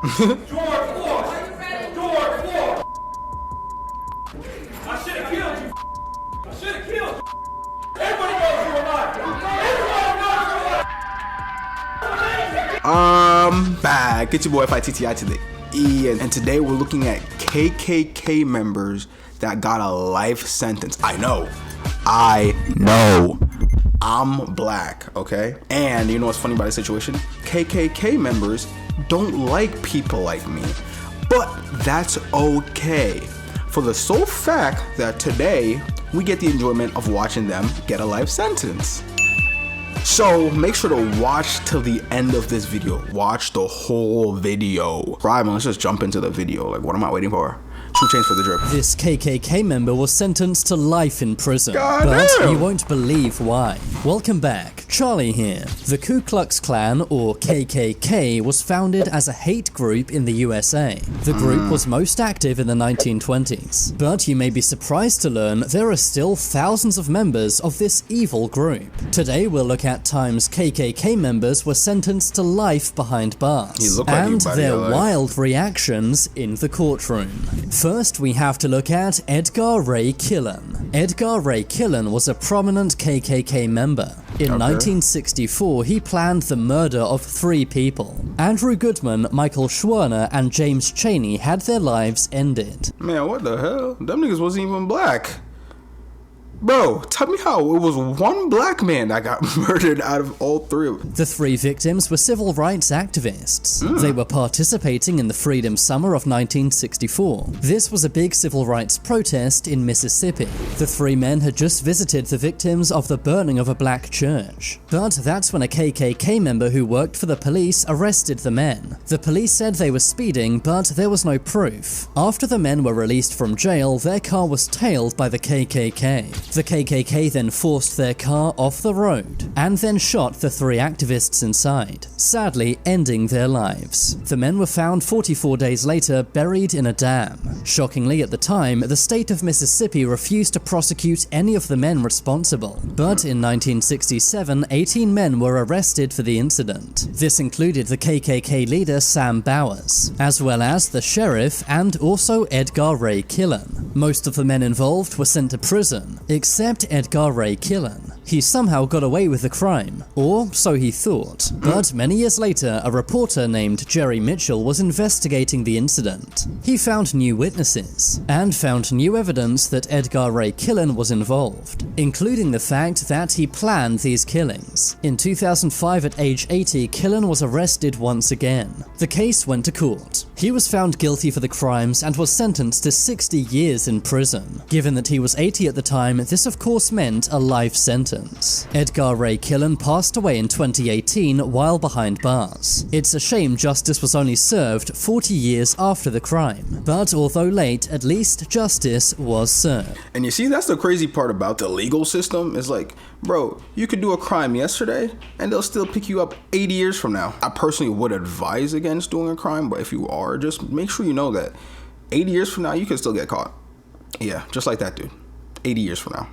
George Floyd! George Floyd! I should have killed you! I should have killed you! Everybody knows you were lying! Everybody knows you were lying! Back. It's your boy Fittie to the E, and today we're looking at KKK members that got a life sentence. I know. I'm black, okay? And you know what's funny about the situation? KKK members don't like people like me, but that's okay, for the sole fact that today we get the enjoyment of watching them get a life sentence. So make sure to watch till the end of this video. Watch the whole video. Right, man, let's just jump into the video. Like, what am I waiting for? 2 Chainz for the drip. This KKK member was sentenced to life in prison, but you won't believe why. Welcome back, Charlie here. The Ku Klux Klan, or KKK, was founded as a hate group in the USA. The group was most active in the 1920s, but you may be surprised to learn there are still thousands of members of this evil group. Today we'll look at times KKK members were sentenced to life behind bars, and their wild reactions in the courtroom. First, we have to look at Edgar Ray Killen. Edgar Ray Killen was a prominent KKK member. In 1964, he planned the murder of 3 people. Andrew Goodman, Michael Schwerner, and James Chaney had their lives ended. Man, what the hell? Them niggas wasn't even black. Bro, tell me how it was one black man that got murdered out of all 3 of them. The 3 victims were civil rights activists. They were participating in the Freedom Summer of 1964. This was a big civil rights protest in Mississippi. The 3 men had just visited the victims of the burning of a black church. But that's when a KKK member who worked for the police arrested the men. The police said they were speeding, but there was no proof. After the men were released from jail, their car was tailed by the KKK. The KKK then forced their car off the road, and then shot the 3 activists inside, sadly ending their lives. The men were found 44 days later buried in a dam. Shockingly, at the time, the state of Mississippi refused to prosecute any of the men responsible. But in 1967, 18 men were arrested for the incident. This included the KKK leader Sam Bowers, as well as the sheriff and also Edgar Ray Killen. Most of the men involved were sent to prison, except Edgar Ray Killen. He somehow got away with the crime, or so he thought. But many years later, a reporter named Jerry Mitchell was investigating the incident. He found new witnesses, and found new evidence that Edgar Ray Killen was involved, including the fact that he planned these killings. In 2005, at age 80, Killen was arrested once again. The case went to court. He was found guilty for the crimes and was sentenced to 60 years in prison. Given that he was 80 at the time, this of course meant a life sentence. Edgar Ray Killen passed away in 2018 while behind bars. It's a shame justice was only served 40 years after the crime, but although late, at least justice was served. And you see, that's the crazy part about the legal system, is like, bro, you could do a crime yesterday and they'll still pick you up 80 years from now. I personally would advise against doing a crime, but if you are, just make sure you know that 80 years from now, you can still get caught. Yeah, just like that dude. 80 years from now.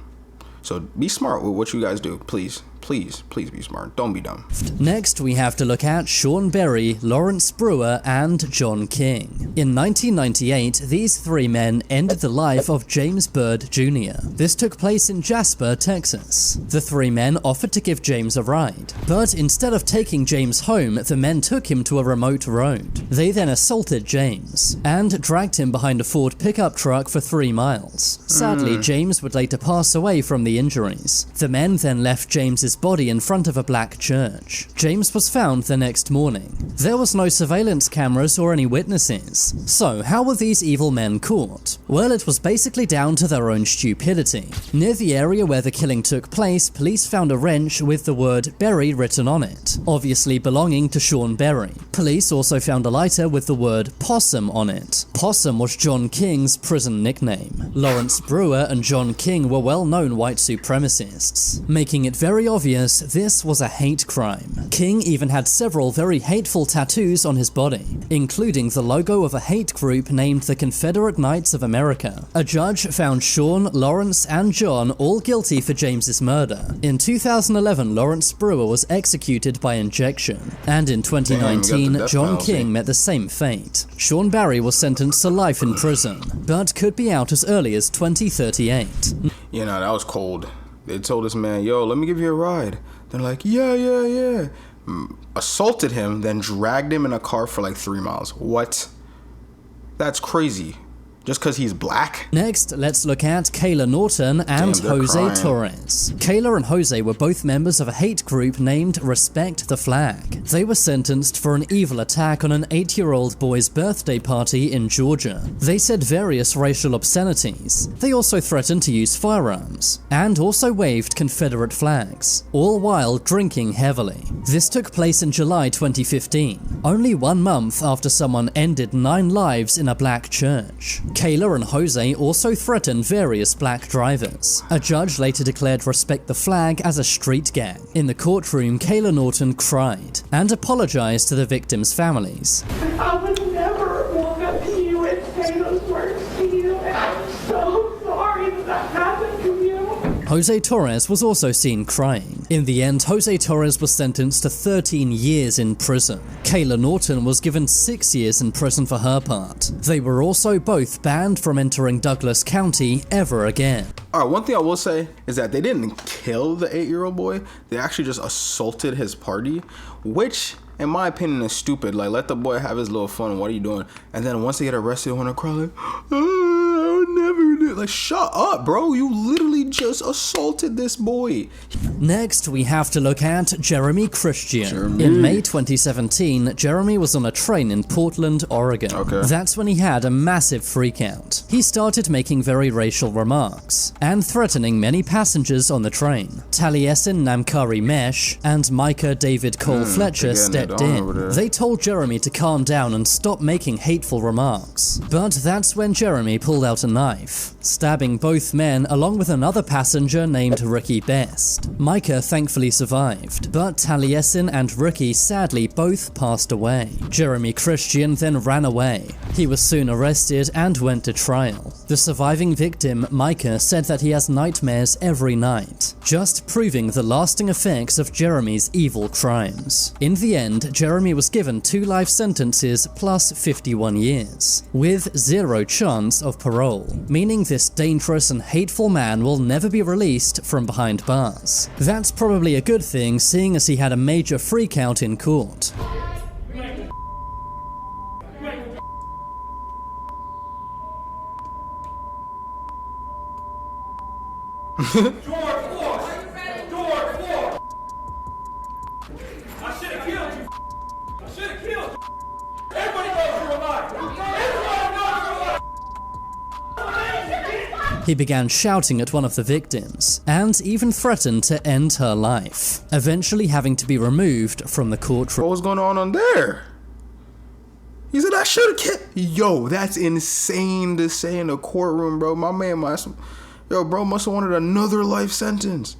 So be smart with what you guys do. Please, please, please be smart. Don't be dumb. Next, we have to look at Sean Berry, Lawrence Brewer, and John King. In 1998, these 3 men ended the life of James Byrd Jr. This took place in Jasper, Texas. The 3 men offered to give James a ride, but instead of taking James home, the men took him to a remote road. They then assaulted James, and dragged him behind a Ford pickup truck for 3 miles. Sadly, James would later pass away from the injuries. The men then left James's body in front of a black church. James was found the next morning. There was no surveillance cameras or any witnesses. So how were these evil men caught? Well, it was basically down to their own stupidity. Near the area where the killing took place, police found a wrench with the word Berry written on it, obviously belonging to Sean Berry. Police also found a lighter with the word Possum on it. Possum was John King's prison nickname. Lawrence Brewer and John King were well-known white supremacists, making it very obvious obvious, this was a hate crime. King even had several very hateful tattoos on his body, including the logo of a hate group named the Confederate Knights of America. A judge found Sean, Lawrence, and John all guilty for James's murder. In 2011, Lawrence Brewer was executed by injection, and in 2019, John King met the same fate. Sean Barry was sentenced to life in prison, but could be out as early as 2038. You know, that was cold. They told this man, yo, let me give you a ride. They're like, yeah. Assaulted him, then dragged him in a car for like 3 miles. What? That's crazy. Just because he's black? Next, let's look at Kayla Norton and Jose Torres. Kayla and Jose were both members of a hate group named Respect the Flag. They were sentenced for an evil attack on an 8-year-old boy's birthday party in Georgia. They said various racial obscenities. They also threatened to use firearms, and also waved Confederate flags, all while drinking heavily. This took place in July 2015, only 1 month after someone ended 9 lives in a black church. Kayla and Jose also threatened various black drivers. A judge later declared Respect the Flag as a street gang. In the courtroom, Kayla Norton cried and apologized to the victims' families. I would never walk up to you and say those words to you, and I'm so sorry that happened to you. Jose Torres was also seen crying. In the end, Jose Torres was sentenced to 13 years in prison. Kayla Norton was given 6 years in prison for her part. They were also both banned from entering Douglas County ever again. Alright, one thing I will say is that they didn't kill the 8-year-old boy. They actually just assaulted his party, which, in my opinion, is stupid. Like, let the boy have his little fun. What are you doing? And then once they get arrested, when they cry like, I would never do it. Like, shut up, bro. You literally just assaulted this boy. Next, we have to look at Jeremy Christian. In May 2017, Jeremy was on a train in Portland, Oregon. That's when he had a massive freakout. He started making very racial remarks and threatening many passengers on the train. Taliesin Namkari Mesh and Micah David Cole Fletcher stepped in. They told Jeremy to calm down and stop making hateful remarks. But that's when Jeremy pulled out a knife, stabbing both men along with another passenger named Ricky Best. Micah thankfully survived, but Taliesin and Ricky sadly both passed away. Jeremy Christian then ran away. He was soon arrested and went to trial. The surviving victim, Micah, said that he has nightmares every night, just proving the lasting effects of Jeremy's evil crimes. In the end, Jeremy was given 2 life sentences plus 51 years, with 0 chance of parole, meaning this dangerous and hateful man will never be released from behind bars. That's probably a good thing, seeing as he had a major freakout in court. He began shouting at one of the victims, and even threatened to end her life, eventually having to be removed from the courtroom. What was going on there? He said, I should've kept. Yo, that's insane to say in the courtroom, bro. My man must have wanted another life sentence.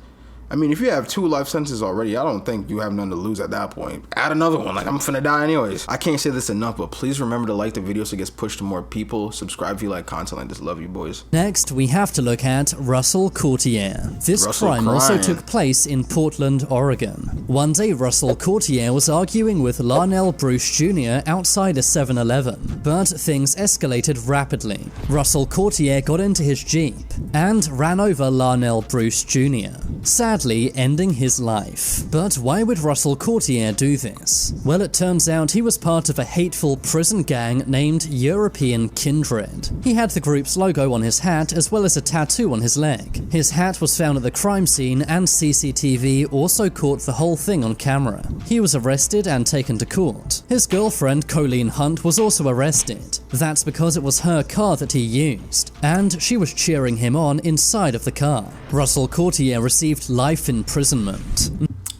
I mean, if you have 2 life sentences already, I don't think you have none to lose at that point. Add another one, like I'm finna die anyways. I can't say this enough, but please remember to like the video so it gets pushed to more people. Subscribe if you like content like this. Love you, boys. Next, we have to look at Russell Courtier. This crime also took place in Portland, Oregon. One day, Russell Courtier was arguing with Larnell Bruce Jr. outside a 7-Eleven, but things escalated rapidly. Russell Courtier got into his Jeep and ran over Larnell Bruce Jr., sadly ending his life. But why would Russell Courtier do this? Well, it turns out he was part of a hateful prison gang named European Kindred. He had the group's logo on his hat as well as a tattoo on his leg. His hat was found at the crime scene, and CCTV also caught the whole thing on camera. He was arrested and taken to court. His girlfriend, Colleen Hunt, was also arrested. That's because it was her car that he used, and she was cheering him on inside of the car. Russell Courtier received life imprisonment.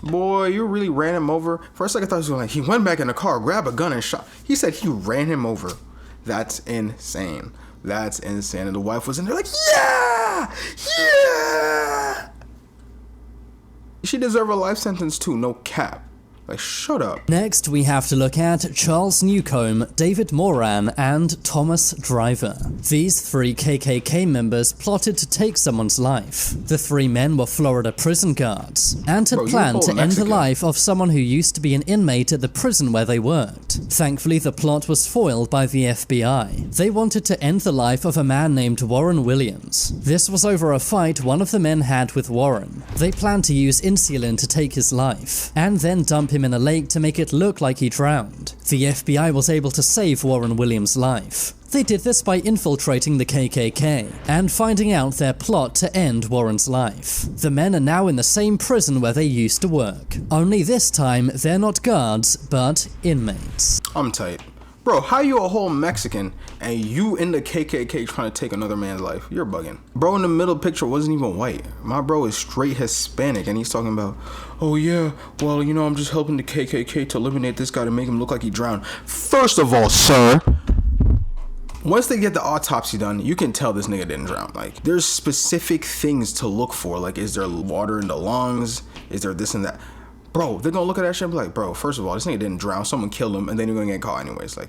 Boy, you really ran him over. For a second, I thought he was like, he went back in the car, grabbed a gun and shot. He said he ran him over. That's insane. That's insane. And the wife was in there like, yeah! Yeah! She deserve a life sentence too, no cap. Like, shut up. Next, we have to look at Charles Newcomb, David Moran, and Thomas Driver. These 3 KKK members plotted to take someone's life. The 3 men were Florida prison guards, and had planned to end the life of someone who used to be an inmate at the prison where they worked. Thankfully, the plot was foiled by the FBI. They wanted to end the life of a man named Warren Williams. This was over a fight one of the men had with Warren. They planned to use insulin to take his life, and then dump him in a lake to make it look like he drowned. The FBI was able to save Warren Williams' life. They did this by infiltrating the KKK and finding out their plot to end Warren's life. The men are now in the same prison where they used to work. Only this time, they're not guards, but inmates. I'm tight. Bro, how you a whole Mexican and you in the KKK trying to take another man's life? You're bugging. Bro in the middle picture wasn't even white. My bro is straight Hispanic and he's talking about, oh yeah, well, you know, I'm just helping the KKK to eliminate this guy to make him look like he drowned. First of all, sir, once they get the autopsy done, you can tell this nigga didn't drown. Like, there's specific things to look for. Like, is there water in the lungs? Is there this and that? Bro, they're gonna look at that shit and be like, bro, first of all, this nigga didn't drown, someone killed him, and then you're gonna get caught anyways. Like,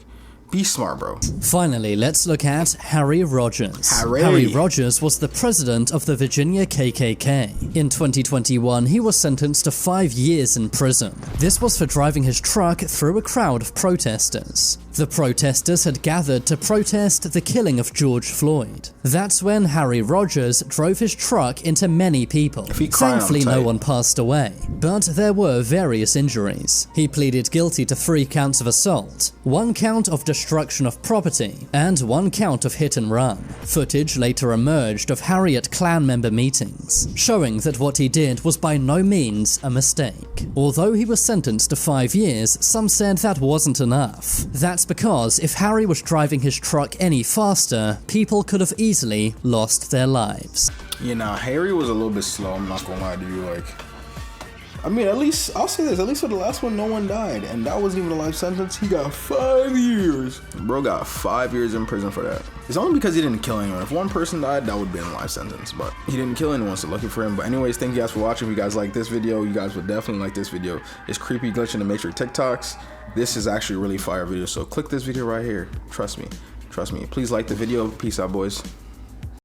be smart, bro. Finally, let's look at Harry Rogers. Harry Rogers was the president of the Virginia KKK. In 2021, he was sentenced to 5 years in prison. This was for driving his truck through a crowd of protesters. The protesters had gathered to protest the killing of George Floyd. That's when Harry Rogers drove his truck into many people. Thankfully, no one passed away, but there were various injuries. He pleaded guilty to 3 counts of assault, 1 count of destruction of property, and 1 count of hit and run. Footage later emerged of Harry at Klan member meetings, showing that what he did was by no means a mistake. Although he was sentenced to 5 years, some said that wasn't enough. That's because if Harry was driving his truck any faster, people could have easily lost their lives. Yeah, nah, Harry was a little bit slow, I'm not gonna lie to you. Like, I mean, at least, I'll say this, at least for the last one, no one died. And that wasn't even a life sentence. He got 5 years. Bro got 5 years in prison for that. It's only because he didn't kill anyone. If one person died, that would have been a life sentence. But he didn't kill anyone, so lucky for him. But anyways, thank you guys for watching. If you guys like this video, you guys would definitely like this video. It's creepy glitching the Matrix TikToks. This is actually a really fire video. So click this video right here. Trust me. Trust me. Please like the video. Peace out, boys.